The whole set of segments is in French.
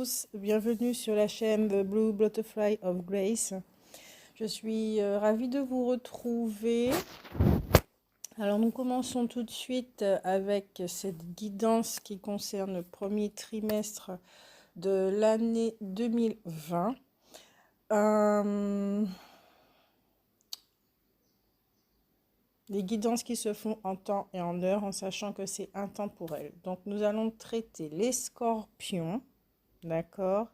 tous, bienvenue sur la chaîne The Blue Butterfly of Grace. Je suis ravie de vous retrouver. Alors nous commençons tout de suite avec cette guidance qui concerne le premier trimestre de l'année 2020. Les guidances qui se font en temps et en heure en sachant que c'est intemporel. Donc nous allons traiter les scorpions, d'accord,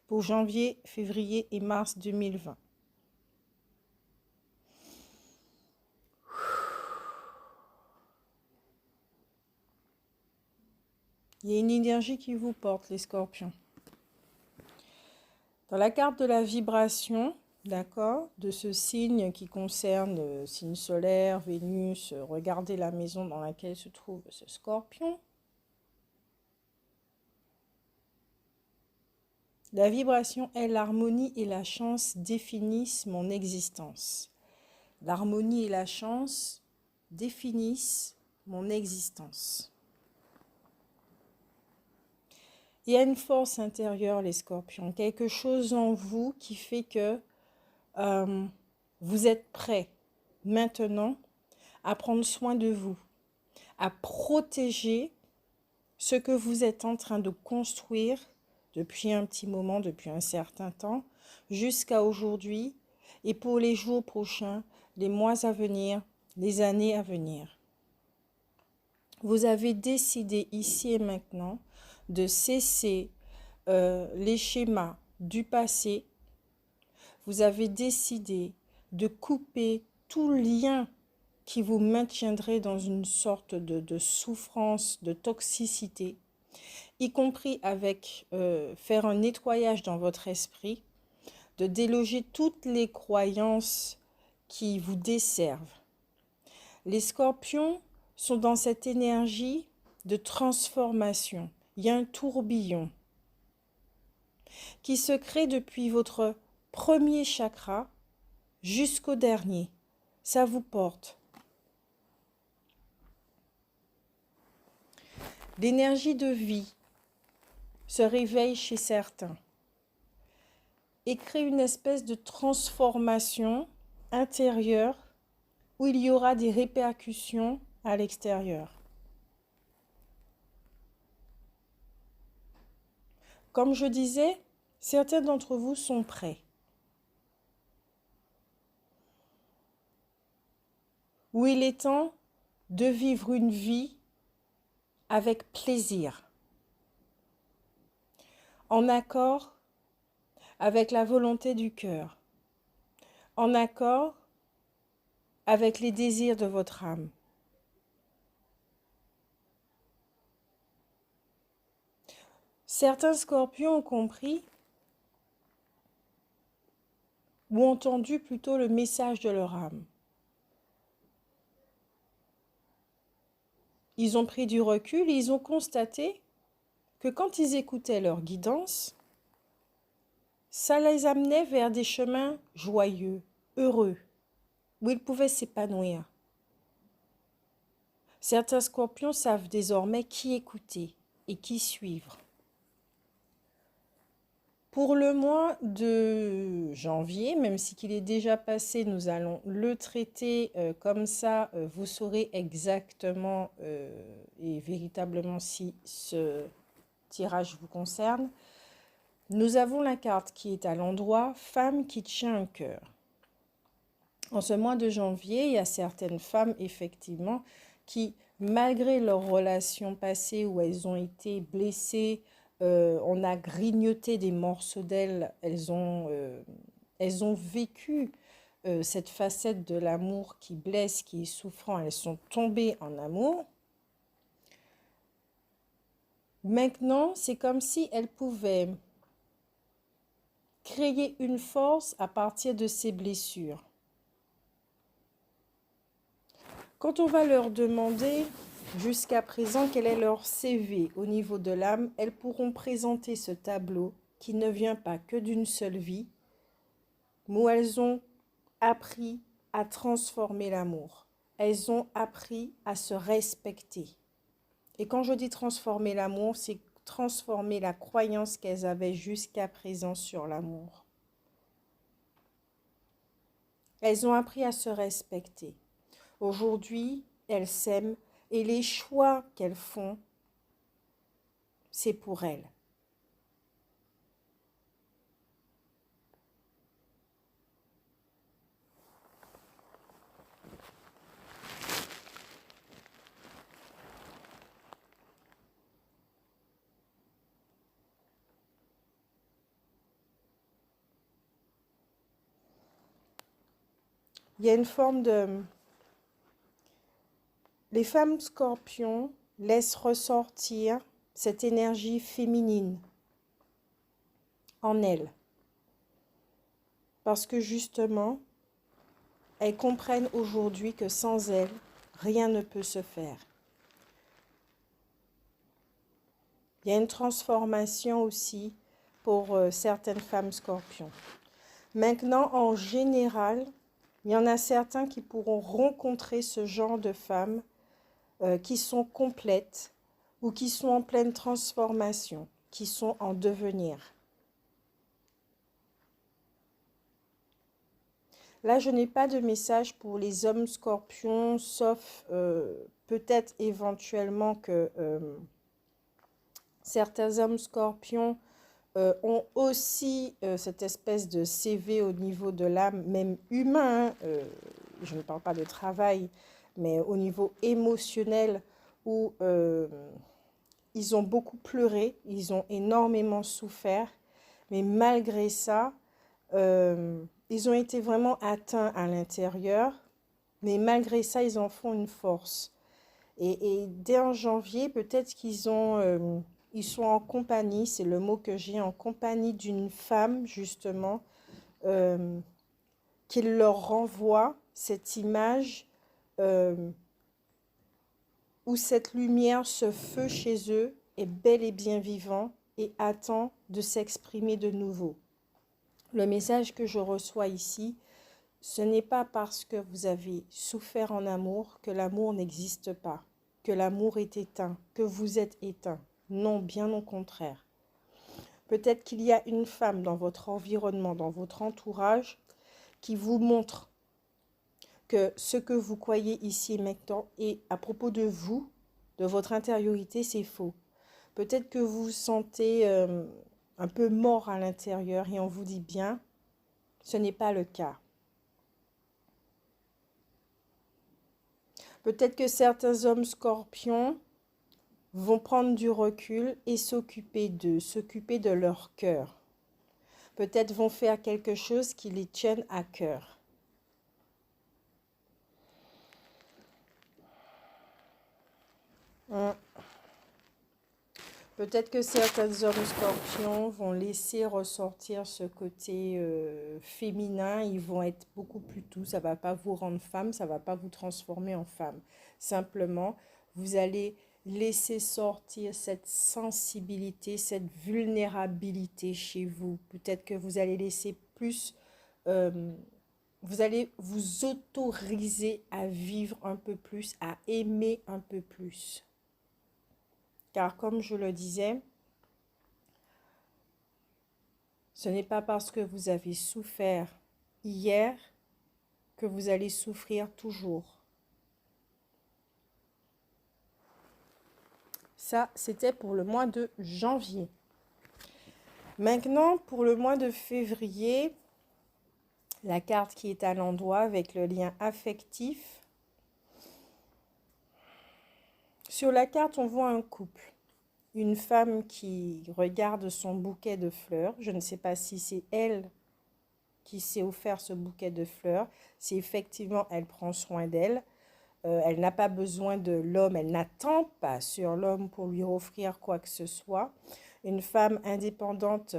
pour janvier, février et mars 2020. Il y a une énergie qui vous porte, les scorpions. Dans la carte de la vibration, d'accord, de ce signe qui concerne signe solaire, Vénus, regardez la maison dans laquelle se trouve ce scorpion. La vibration est l'harmonie et la chance définissent mon existence. L'harmonie et la chance définissent mon existence. Il y a une force intérieure, les scorpions, quelque chose en vous qui fait que vous êtes prêts maintenant à prendre soin de vous, à protéger ce que vous êtes en train de construire depuis un petit moment, depuis un certain temps, jusqu'à aujourd'hui et pour les jours prochains, les mois à venir, les années à venir. Vous avez décidé ici et maintenant de cesser les schémas du passé. Vous avez décidé de couper tout lien qui vous maintiendrait dans une sorte de souffrance, de toxicité, y compris avec faire un nettoyage dans votre esprit, de déloger toutes les croyances qui vous desservent. Les scorpions sont dans cette énergie de transformation. Il y a un tourbillon qui se crée depuis votre premier chakra jusqu'au dernier. Ça vous porte. L'énergie de vie se réveille chez certains et crée une espèce de transformation intérieure où il y aura des répercussions à l'extérieur. Comme je disais, certains d'entre vous sont prêts. Où il est temps de vivre une vie avec plaisir, en accord avec la volonté du cœur, en accord avec les désirs de votre âme. Certains scorpions ont compris ou entendu plutôt le message de leur âme. Ils ont pris du recul et ils ont constaté que quand ils écoutaient leur guidance, ça les amenait vers des chemins joyeux, heureux, où ils pouvaient s'épanouir. Certains scorpions savent désormais qui écouter et qui suivre. Pour le mois de janvier, même si qu'il est déjà passé, nous allons le traiter comme ça. Vous saurez exactement et véritablement si ce tirage vous concerne. Nous avons la carte qui est à l'endroit « Femme qui tient un cœur ». En ce mois de janvier, il y a certaines femmes, effectivement, qui, malgré leurs relations passées où elles ont été blessées, on a grignoté des morceaux d'elles, elles ont vécu cette facette de l'amour qui blesse, qui est souffrant, elles sont tombées en amour. Maintenant, c'est comme si elles pouvaient créer une force à partir de ces blessures. Quand on va leur demander jusqu'à présent quel est leur CV au niveau de l'âme, elles pourront présenter ce tableau qui ne vient pas que d'une seule vie, mais où elles ont appris à transformer l'amour. Elles ont appris à se respecter. Et quand je dis transformer l'amour, c'est transformer la croyance qu'elles avaient jusqu'à présent sur l'amour. Elles ont appris à se respecter. Aujourd'hui, elles s'aiment et les choix qu'elles font, c'est pour elles. Il y a une forme de... Les femmes scorpions laissent ressortir cette énergie féminine en elles. Parce que justement, elles comprennent aujourd'hui que sans elles, rien ne peut se faire. Il y a une transformation aussi pour certaines femmes scorpions. Maintenant, en général, il y en a certains qui pourront rencontrer ce genre de femmes qui sont complètes ou qui sont en pleine transformation, qui sont en devenir. Là, je n'ai pas de message pour les hommes scorpions, sauf peut-être éventuellement que certains hommes scorpions ont aussi cette espèce de CV au niveau de l'âme, même humain, je ne parle pas de travail, mais au niveau émotionnel, où ils ont beaucoup pleuré, ils ont énormément souffert, mais malgré ça, ils ont été vraiment atteints à l'intérieur, mais malgré ça, ils en font une force. Et dès en janvier, peut-être qu'ils ont... ils sont en compagnie, c'est le mot que j'ai, en compagnie d'une femme, justement, qui leur renvoie cette image où cette lumière, ce feu chez eux est bel et bien vivant et attend de s'exprimer de nouveau. Le message que je reçois ici, ce n'est pas parce que vous avez souffert en amour que l'amour n'existe pas, que l'amour est éteint, que vous êtes éteint. Non, bien au contraire. Peut-être qu'il y a une femme dans votre environnement, dans votre entourage, qui vous montre que ce que vous croyez ici et maintenant et à propos de vous, de votre intériorité, c'est faux. Peut-être que vous vous sentez un peu mort à l'intérieur et on vous dit bien, ce n'est pas le cas. Peut-être que certains hommes scorpions vont prendre du recul et s'occuper d'eux, s'occuper de leur cœur. Peut-être vont faire quelque chose qui les tienne à cœur. Peut-être que certains hommes scorpions vont laisser ressortir ce côté féminin. Ils vont être beaucoup plus doux. Ça ne va pas vous rendre femme, ça ne va pas vous transformer en femme. Simplement, vous allez laisser sortir cette sensibilité, cette vulnérabilité chez vous. Peut-être que vous allez laisser plus... vous allez vous autoriser à vivre un peu plus, à aimer un peu plus. Car comme je le disais, ce n'est pas parce que vous avez souffert hier que vous allez souffrir toujours. Ça, c'était pour le mois de janvier. Maintenant, pour le mois de février, la carte qui est à l'endroit avec le lien affectif. Sur la carte, on voit un couple. Une femme qui regarde son bouquet de fleurs. Je ne sais pas si c'est elle qui s'est offert ce bouquet de fleurs. Si effectivement elle prend soin d'elle. Elle n'a pas besoin de l'homme. Elle n'attend pas sur l'homme pour lui offrir quoi que ce soit. Une femme indépendante,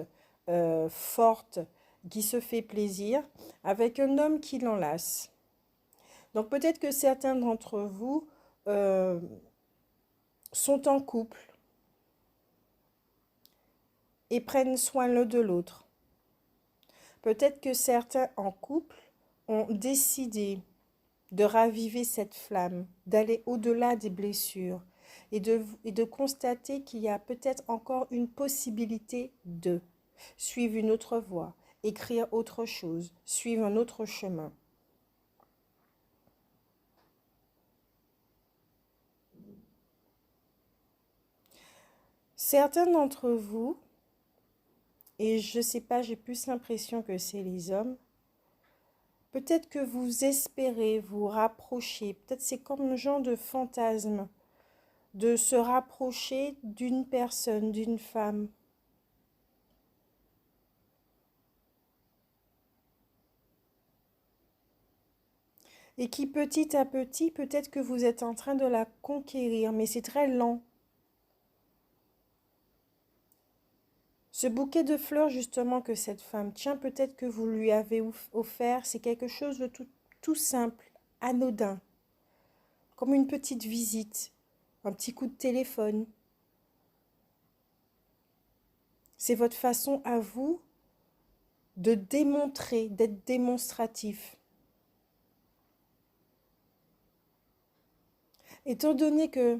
forte, qui se fait plaisir avec un homme qui l'enlace. Donc peut-être que certains d'entre vous sont en couple et prennent soin l'un de l'autre. Peut-être que certains en couple ont décidé de raviver cette flamme, d'aller au-delà des blessures, et de constater qu'il y a peut-être encore une possibilité de suivre une autre voie, écrire autre chose, suivre un autre chemin. Certains d'entre vous, et je ne sais pas, j'ai plus l'impression que c'est les hommes, peut-être que vous espérez vous rapprocher, peut-être c'est comme un genre de fantasme, de se rapprocher d'une personne, d'une femme. Et qui petit à petit, peut-être que vous êtes en train de la conquérir, mais c'est très lent. Ce bouquet de fleurs justement que cette femme tient, peut-être que vous lui avez offert, c'est quelque chose de tout simple, anodin, comme une petite visite, un petit coup de téléphone. C'est votre façon à vous de démontrer, d'être démonstratif. Étant donné que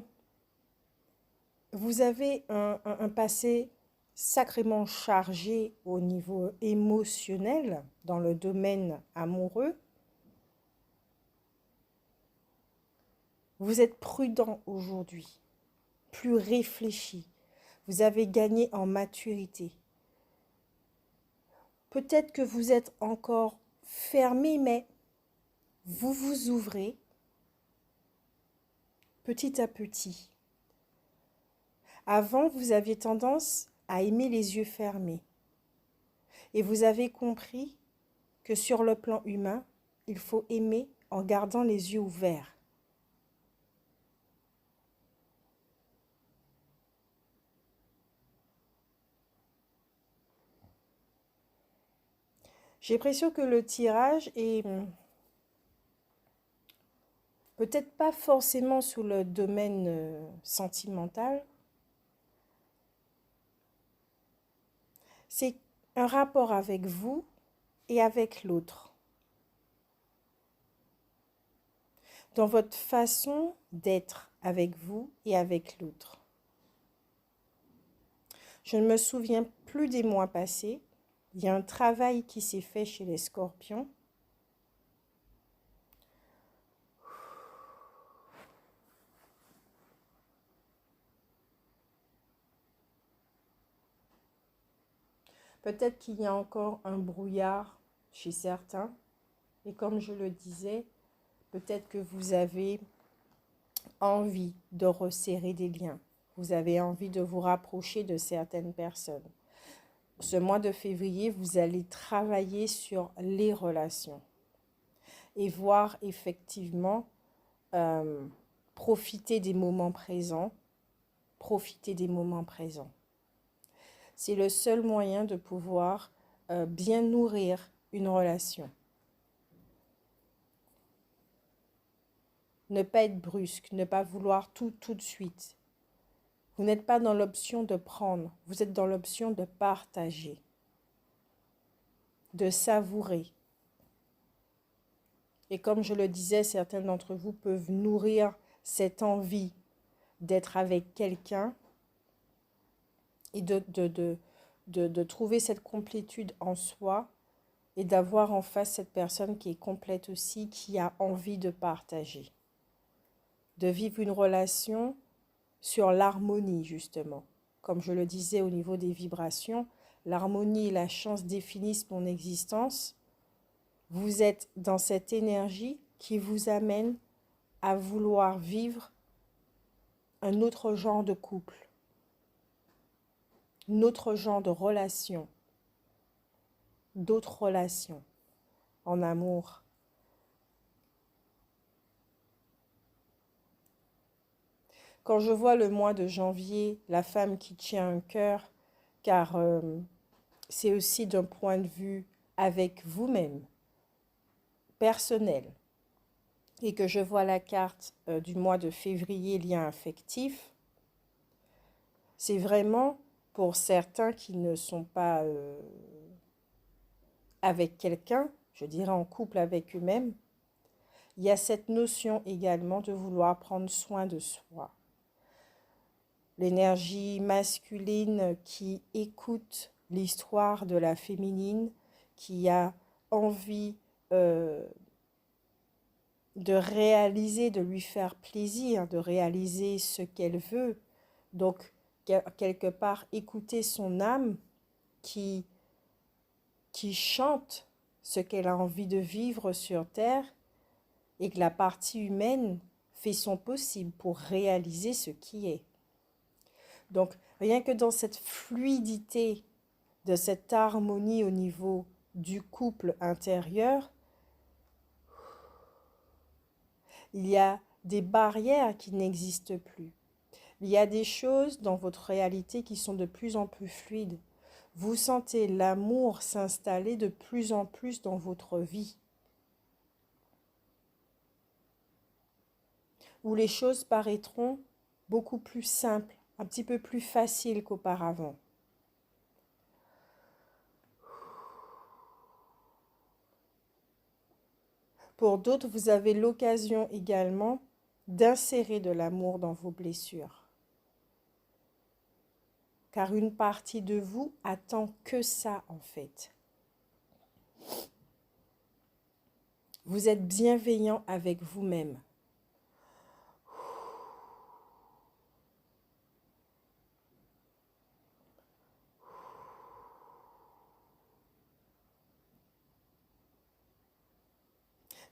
vous avez un passé sacrément chargé au niveau émotionnel dans le domaine amoureux, vous êtes prudent aujourd'hui, plus réfléchi. Vous avez gagné en maturité. Peut-être que vous êtes encore fermé, mais vous vous ouvrez petit à petit. Avant, vous aviez tendance à aimer les yeux fermés. Et vous avez compris que sur le plan humain, il faut aimer en gardant les yeux ouverts. J'ai l'impression que le tirage est peut-être pas forcément sous le domaine sentimental. C'est un rapport avec vous et avec l'autre. Dans votre façon d'être avec vous et avec l'autre. Je ne me souviens plus des mois passés. Il y a un travail qui s'est fait chez les scorpions. Peut-être qu'il y a encore un brouillard chez certains. Et comme je le disais, peut-être que vous avez envie de resserrer des liens. Vous avez envie de vous rapprocher de certaines personnes. Ce mois de février, vous allez travailler sur les relations et voir effectivement profiter des moments présents. Profiter des moments présents. C'est le seul moyen de pouvoir bien nourrir une relation. Ne pas être brusque, ne pas vouloir tout de suite. Vous n'êtes pas dans l'option de prendre, vous êtes dans l'option de partager, de savourer. Et comme je le disais, certains d'entre vous peuvent nourrir cette envie d'être avec quelqu'un et de trouver cette complétude en soi et d'avoir en face cette personne qui est complète aussi, qui a envie de partager, de vivre une relation sur l'harmonie justement. Comme je le disais au niveau des vibrations, l'harmonie et la chance définissent mon existence. Vous êtes dans cette énergie qui vous amène à vouloir vivre un autre genre de couple, un autre genre de relation, d'autres relations en amour. Quand je vois le mois de janvier, la femme qui tient un cœur, car c'est aussi d'un point de vue avec vous-même, personnel, et que je vois la carte du mois de février, lien affectif, c'est vraiment pour certains qui ne sont pas avec quelqu'un, je dirais en couple avec eux-mêmes, il y a cette notion également de vouloir prendre soin de soi. l'énergie masculine qui écoute l'histoire de la féminine, qui a envie de réaliser, de lui faire plaisir, de réaliser ce qu'elle veut. Donc, quelque part, écouter son âme qui chante ce qu'elle a envie de vivre sur Terre, et que la partie humaine fait son possible pour réaliser ce qui est. Donc, rien que dans cette fluidité, de cette harmonie au niveau du couple intérieur, il y a des barrières qui n'existent plus. Il y a des choses dans votre réalité qui sont de plus en plus fluides. Vous sentez l'amour s'installer de plus en plus dans votre vie, où les choses paraîtront beaucoup plus simples, un petit peu plus faciles qu'auparavant. Pour d'autres, vous avez l'occasion également d'insérer de l'amour dans vos blessures. Car une partie de vous attend que ça en fait. Vous êtes bienveillant avec vous-même.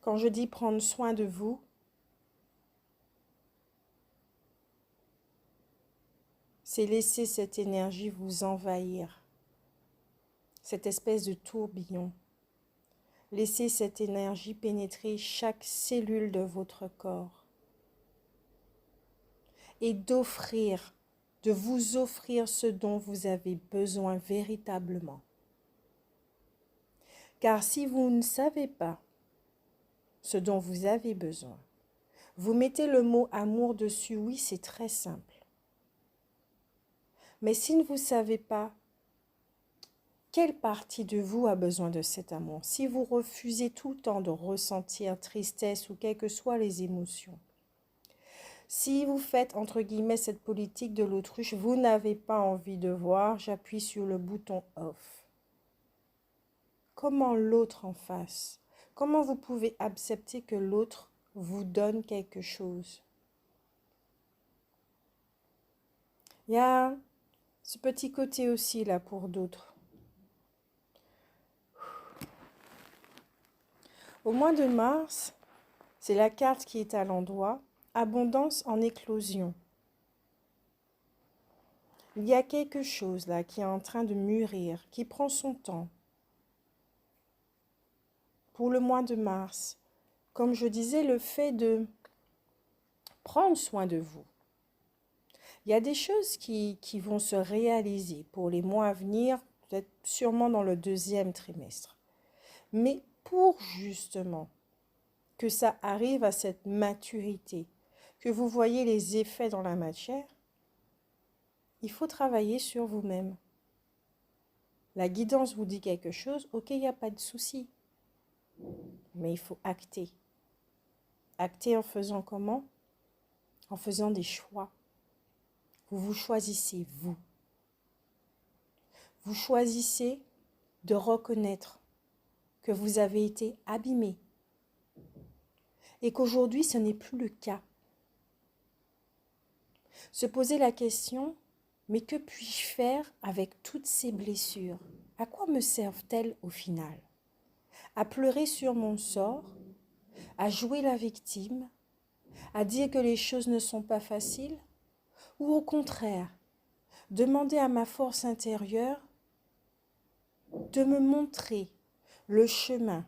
Quand je dis prendre soin de vous, c'est laisser cette énergie vous envahir, cette espèce de tourbillon. Laissez cette énergie pénétrer chaque cellule de votre corps et de vous offrir ce dont vous avez besoin véritablement. Car si vous ne savez pas ce dont vous avez besoin, vous mettez le mot amour dessus, oui, c'est très simple. Mais si vous ne savez pas quelle partie de vous a besoin de cet amour, si vous refusez tout le temps de ressentir tristesse ou quelles que soient les émotions, si vous faites, entre guillemets, cette politique de l'autruche, vous n'avez pas envie de voir, j'appuie sur le bouton off. Comment l'autre en face? Comment vous pouvez accepter que l'autre vous donne quelque chose? Il y a ce petit côté aussi là pour d'autres. Au mois de mars, c'est la carte qui est à l'endroit, abondance en éclosion. Il y a quelque chose là qui est en train de mûrir, qui prend son temps. Pour le mois de mars, comme je disais, le fait de prendre soin de vous. Il y a des choses qui vont se réaliser pour les mois à venir, peut-être sûrement dans le deuxième trimestre. Mais pour justement que ça arrive à cette maturité, que vous voyez les effets dans la matière, il faut travailler sur vous-même. La guidance vous dit quelque chose, ok, il n'y a pas de souci. Mais il faut acter. Acter en faisant comment? En faisant des choix. Vous choisissez, vous. Vous choisissez de reconnaître que vous avez été abîmé et qu'aujourd'hui, ce n'est plus le cas. Se poser la question, mais que puis-je faire avec toutes ces blessures? À quoi me servent-elles au final? À pleurer sur mon sort, à jouer la victime, à dire que les choses ne sont pas faciles, ou au contraire, demander à ma force intérieure de me montrer le chemin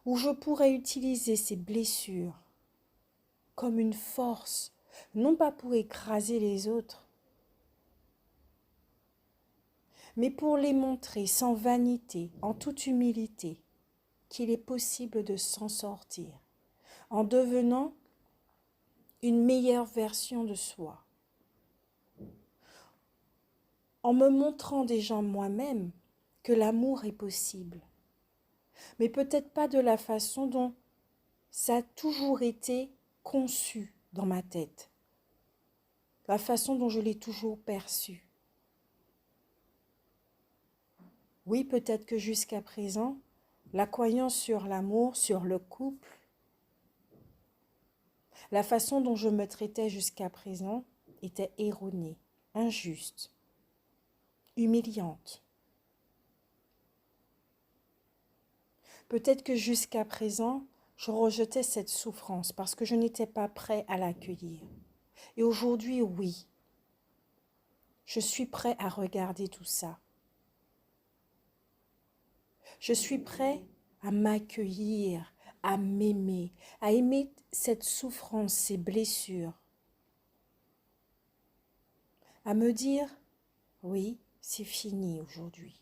où je pourrais utiliser ces blessures comme une force, non pas pour écraser les autres, mais pour les montrer sans vanité, en toute humilité, qu'il est possible de s'en sortir, en devenant une meilleure version de soi, en me montrant déjà moi-même que l'amour est possible, mais peut-être pas de la façon dont ça a toujours été conçu dans ma tête. la façon dont je l'ai toujours perçu. Oui, peut-être que jusqu'à présent, la croyance sur l'amour, sur le couple, la façon dont je me traitais jusqu'à présent était erronée, injuste, humiliante. Peut-être que jusqu'à présent, je rejetais cette souffrance parce que je n'étais pas prêt à l'accueillir. Et aujourd'hui, oui, je suis prêt à regarder tout ça. Je suis prêt à m'accueillir, à m'aimer, à aimer cette souffrance, ces blessures. À me dire, oui, c'est fini aujourd'hui.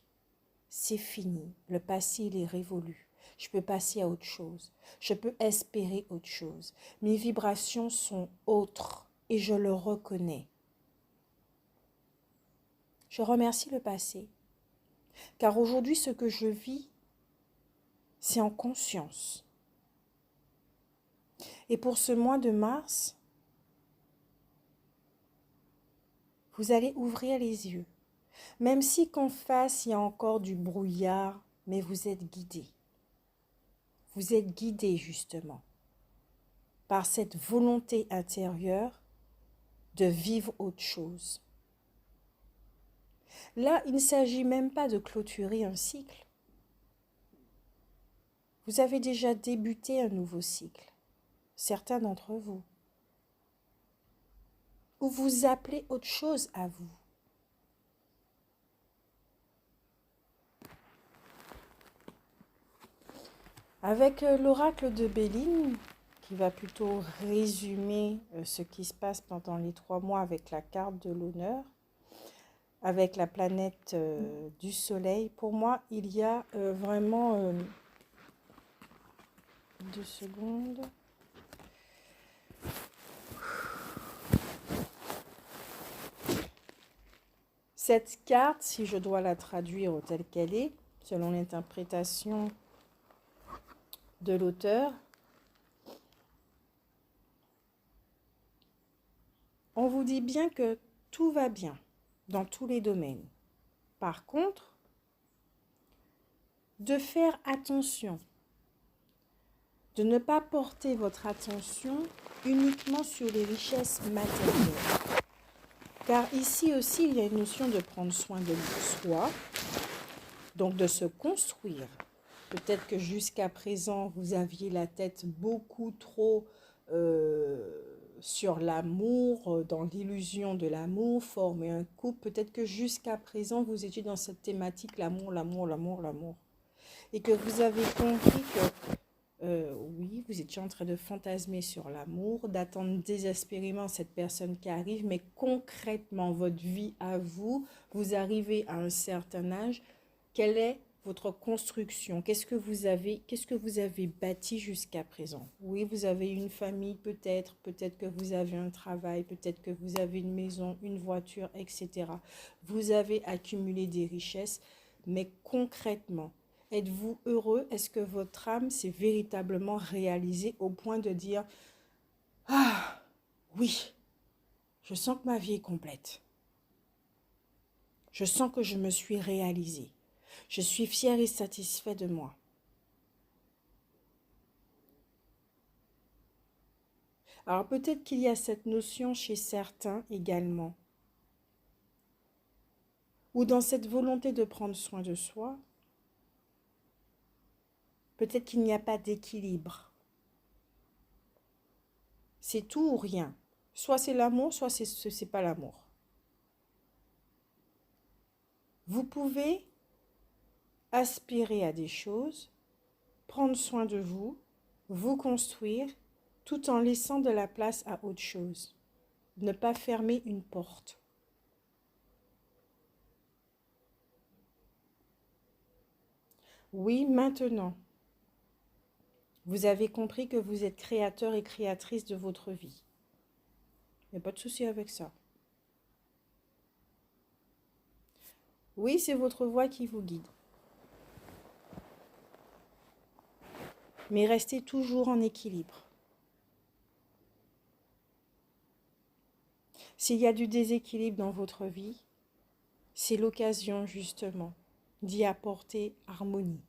C'est fini. Le passé, il est révolu. Je peux passer à autre chose. Je peux espérer autre chose. Mes vibrations sont autres et je le reconnais. Je remercie le passé. Car aujourd'hui, ce que je vis, c'est en conscience. Et pour ce mois de mars, vous allez ouvrir les yeux. Même si qu'en face, il y a encore du brouillard, mais vous êtes guidé. Vous êtes guidé justement par cette volonté intérieure de vivre autre chose. Là, il ne s'agit même pas de clôturer un cycle. Vous avez déjà débuté un nouveau cycle, certains d'entre vous. Ou vous appelez autre chose à vous. Avec l'oracle de Béline, qui va plutôt résumer ce qui se passe pendant les 3 mois avec la carte de l'honneur, avec la planète du soleil, pour moi, il y a vraiment 2 secondes. Cette carte, si je dois la traduire telle qu'elle est, selon l'interprétation de l'auteur, on vous dit bien que tout va bien dans tous les domaines. Par contre, de faire attention, de ne pas porter votre attention uniquement sur les richesses matérielles. Car ici aussi, il y a une notion de prendre soin de soi, donc de se construire. Peut-être que jusqu'à présent, vous aviez la tête beaucoup trop sur l'amour, dans l'illusion de l'amour, former un couple. Peut-être que jusqu'à présent, vous étiez dans cette thématique, l'amour, l'amour, l'amour, l'amour. Et que vous avez compris que oui, vous étiez en train de fantasmer sur l'amour, d'attendre désespérément cette personne qui arrive, mais concrètement, votre vie à vous, vous arrivez à un certain âge, quelle est votre construction? Qu'est-ce que vous avez bâti jusqu'à présent? Oui, vous avez une famille peut-être que vous avez un travail, peut-être que vous avez une maison, une voiture, etc. Vous avez accumulé des richesses, mais concrètement, êtes-vous heureux? Est-ce que votre âme s'est véritablement réalisée au point de dire « Ah, oui, je sens que ma vie est complète. Je sens que je me suis réalisée. Je suis fière et satisfait de moi. » Alors peut-être qu'il y a cette notion chez certains également, ou dans cette volonté de prendre soin de soi, peut-être qu'il n'y a pas d'équilibre. C'est tout ou rien. Soit c'est l'amour, soit c'est pas l'amour. Vous pouvez aspirer à des choses, prendre soin de vous, vous construire, tout en laissant de la place à autre chose. Ne pas fermer une porte. Oui, maintenant, vous avez compris que vous êtes créateur et créatrice de votre vie. Il n'y a pas de souci avec ça. Oui, c'est votre voix qui vous guide. Mais restez toujours en équilibre. S'il y a du déséquilibre dans votre vie, c'est l'occasion justement d'y apporter harmonie.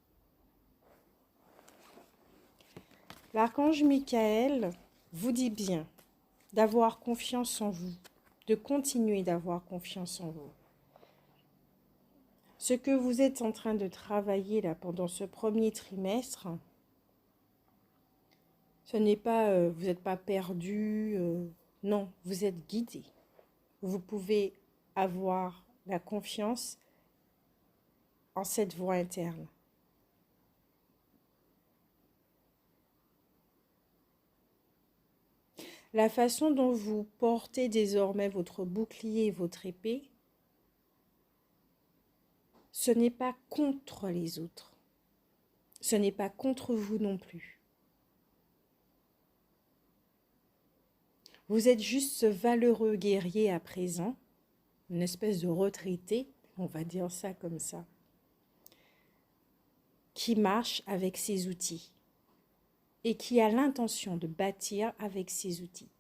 L'archange Michael vous dit bien d'avoir confiance en vous, de continuer d'avoir confiance en vous. Ce que vous êtes en train de travailler là pendant ce premier trimestre, ce n'est pas, vous n'êtes pas perdu, non, vous êtes guidé. Vous pouvez avoir la confiance en cette voix interne. La façon dont vous portez désormais votre bouclier et votre épée, ce n'est pas contre les autres. Ce n'est pas contre vous non plus. Vous êtes juste ce valeureux guerrier à présent, une espèce de retraité, on va dire ça comme ça, qui marche avec ses outils et qui a l'intention de bâtir avec ses outils.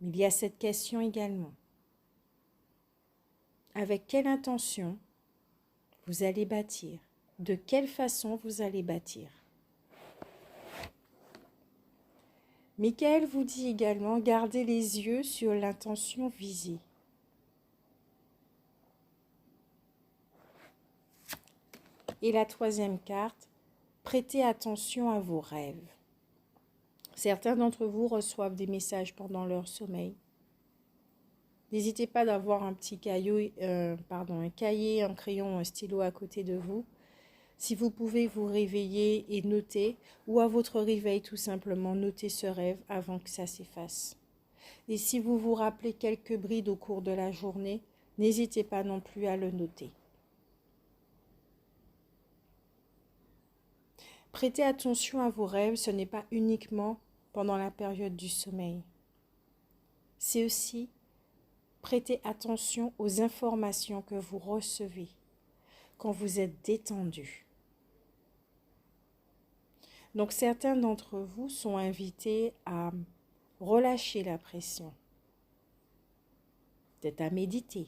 Mais il y a cette question également. Avec quelle intention vous allez bâtir? De quelle façon vous allez bâtir? Michael vous dit également, gardez les yeux sur l'intention visée. Et la troisième carte, prêtez attention à vos rêves. Certains d'entre vous reçoivent des messages pendant leur sommeil. N'hésitez pas d'avoir un petit un cahier, un crayon, un stylo à côté de vous. Si vous pouvez vous réveiller et noter, ou à votre réveil tout simplement, notez ce rêve avant que ça s'efface. Et si vous vous rappelez quelques brides au cours de la journée, n'hésitez pas non plus à le noter. Prêtez attention à vos rêves, ce n'est pas uniquement pendant la période du sommeil. C'est aussi prêter attention aux informations que vous recevez quand vous êtes détendu. Donc certains d'entre vous sont invités à relâcher la pression, peut-être à méditer.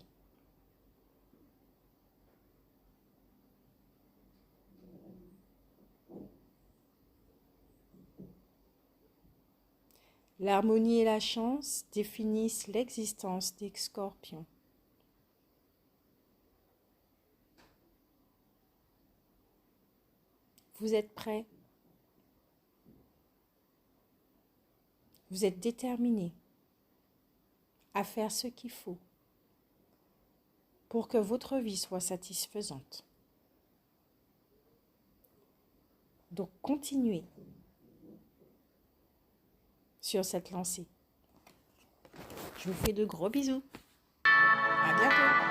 L'harmonie et la chance définissent l'existence des scorpions. Vous êtes prêts? Vous êtes déterminés à faire ce qu'il faut pour que votre vie soit satisfaisante. Donc continuez sur cette lancée. Je vous fais de gros bisous. À bientôt.